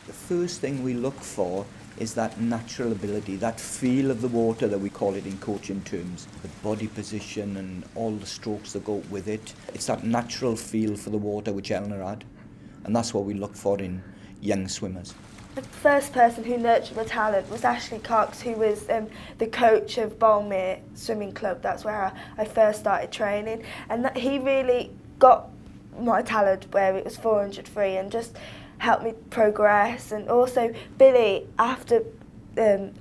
The first thing we look for is that natural ability, that feel of the water that we call it in coaching terms, the body position and all the strokes that go with it. It's that natural feel for the water which Eleanor had, and that's what we look for in young swimmers. The first person who nurtured my talent was Ashley Cox, who was the coach of Bolmere Swimming Club. That's where I first started training, and he really got my talent where it was 400 free and just helped me progress. And also Billy, after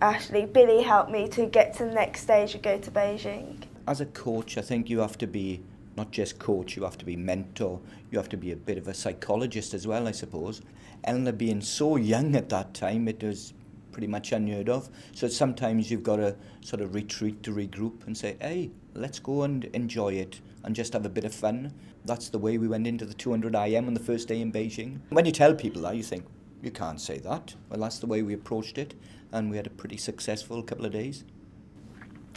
Ashley, Billy helped me to get to the next stage and go to Beijing. As a coach, I think you have to be not just coach, you have to be mentor, you have to be a bit of a psychologist as well, I suppose. Eleanor being so young at that time, it was pretty much unheard of. So sometimes you've got to sort of retreat to regroup and say, hey, let's go and enjoy it and just have a bit of fun. That's the way we went into the 200 IM on the first day in Beijing. When you tell people that, you think, you can't say that. Well, that's the way we approached it, and we had a pretty successful couple of days.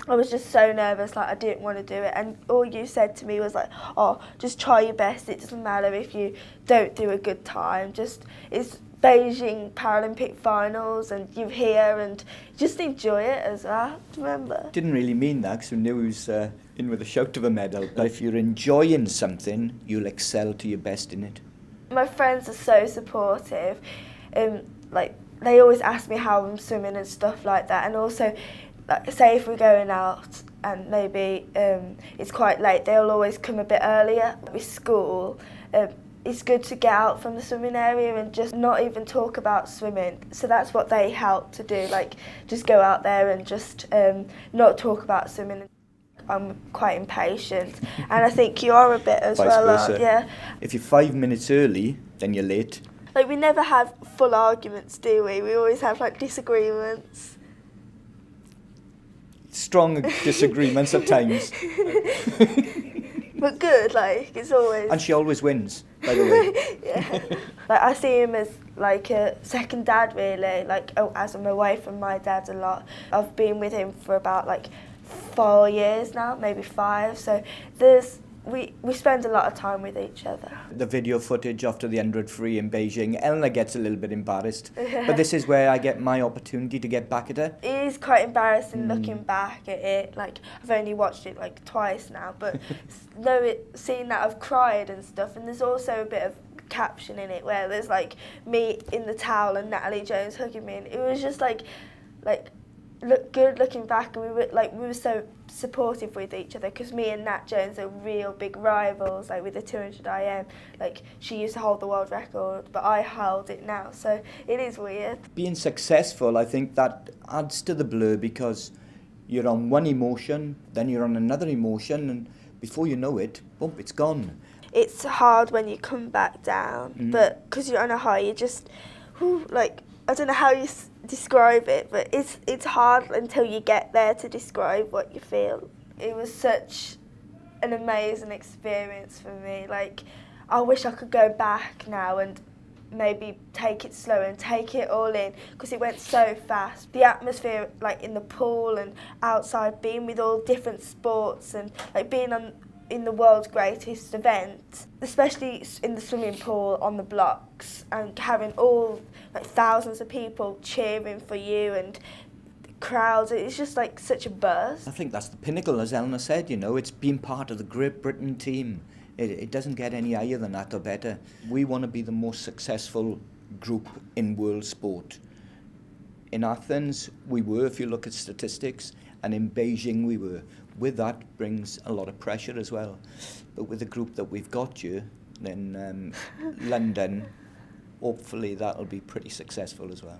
I was just so nervous, like I didn't want to do it, and all you said to me was like, oh, just try your best, it doesn't matter if you don't do a good time, it's Beijing Paralympic finals and you're here, and just enjoy it as well, remember? Didn't really mean that, because we knew he was in with a shout of a medal, but if you're enjoying something, you'll excel to your best in it. My friends are so supportive, like they always ask me how I'm swimming and stuff like that, and also like, say if we're going out and maybe it's quite late, they'll always come a bit earlier. With school, it's good to get out from the swimming area and just not even talk about swimming. So that's what they help to do, like just go out there and just not talk about swimming. I'm quite impatient, and I think you are a bit as well. Yeah. If you're 5 minutes early, then you're late. Like we never have full arguments, do we? We always have like disagreements. Strong disagreements at times. But good, like it's always. And she always wins, by the way. Yeah. Like I see him as like a second dad, really. Like as I'm away from my dad a lot. I've been with him for about like 4 years now, maybe 5. So we spend a lot of time with each other. The video footage after the 100 free in Beijing, Eleanor gets a little bit embarrassed. But this is where I get my opportunity to get back at her. It is quite embarrassing looking back at it. Like I've only watched it like twice now, but seeing that I've cried and stuff, and there's also a bit of caption in it where there's like me in the towel and Natalie Jones hugging me, and it was just like look good looking back, and we were so supportive with each other, because me and Nat Jones are real big rivals, like with the 200 IM. Like she used to hold the world record, but I hold it now, so it is weird. Being successful, I think that adds to the blur, because you're on one emotion, then you're on another emotion, and before you know it, boom, it's gone. It's hard when you come back down, but because you're on a high, you just, like, I don't know how you describe it, but it's hard until you get there to describe what you feel. It was such an amazing experience for me. Like, I wish I could go back now and maybe take it slow and take it all in, because it went so fast. The atmosphere, like in the pool and outside, being with all different sports and like being in the world's greatest event, especially in the swimming pool on the blocks, and having all like thousands of people cheering for you and crowds. It's just like such a buzz. I think that's the pinnacle, as Eleanor said, you know, it's being part of the Great Britain team. It doesn't get any higher than that or better. We want to be the most successful group in world sport. In Athens, we were, if you look at statistics, and in Beijing we were. With that brings a lot of pressure as well. But with the group that we've got here, then London, hopefully that'll be pretty successful as well.